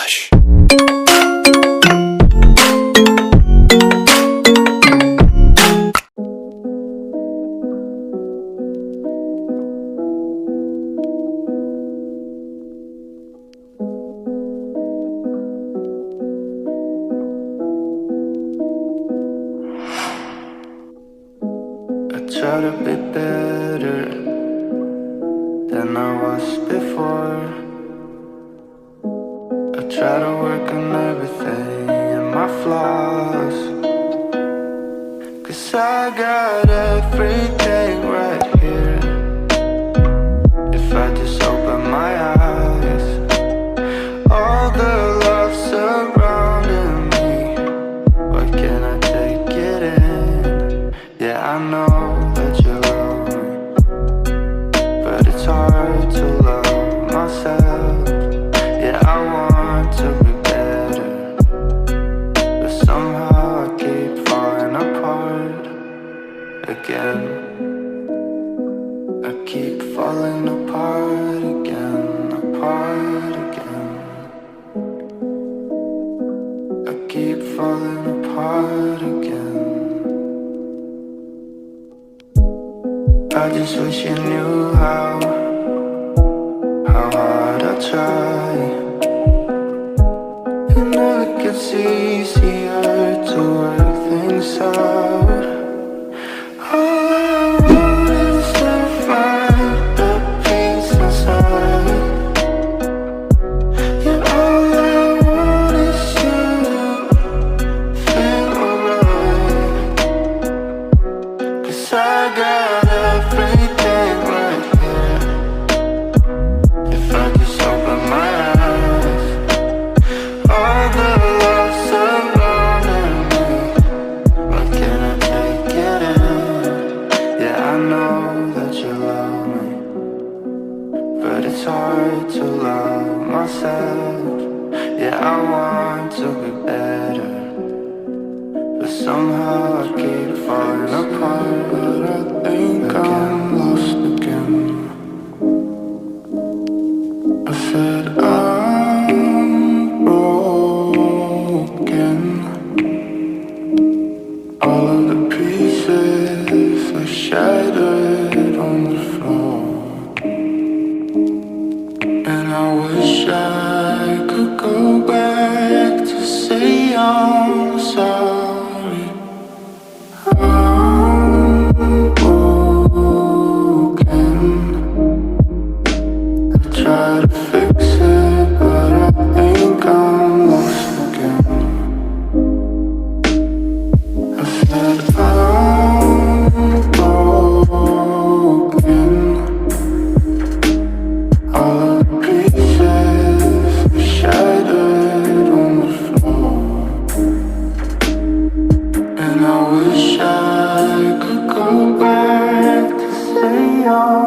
Hush. Try to be better than I was before. I try to work on everything and my flaws, 'cause I got everything right here. If I just open my eyes, all the love surrounding me, why can't I take it in? Yeah, I know it's hard to love myself. Yeah, I want to be better, but somehow I keep falling apart again. I keep falling apart again, apart again. I keep falling apart again. I just wish you knew how hard I try. You know it gets easier to work things out. All I want is to find the peace inside. Yeah, all I want is you to feel alright, 'cause I got everything right here. If I just open my eyes, all the love surrounding me, why can't I take it in? Yeah, I know that you love me, but it's hard to love myself. Yeah, I want to be better, but somehow I keep falling apart. But I think I'm lost again. I said I'm broken. All of the pieces are shattered on the floor, and I wish I could go back to say I'm sorry. I'm broken. I try to fix it, but I think I'm lost again. I said I'm broken. All of the pieces are shattered on the floor, and I wish I could go back to say I'm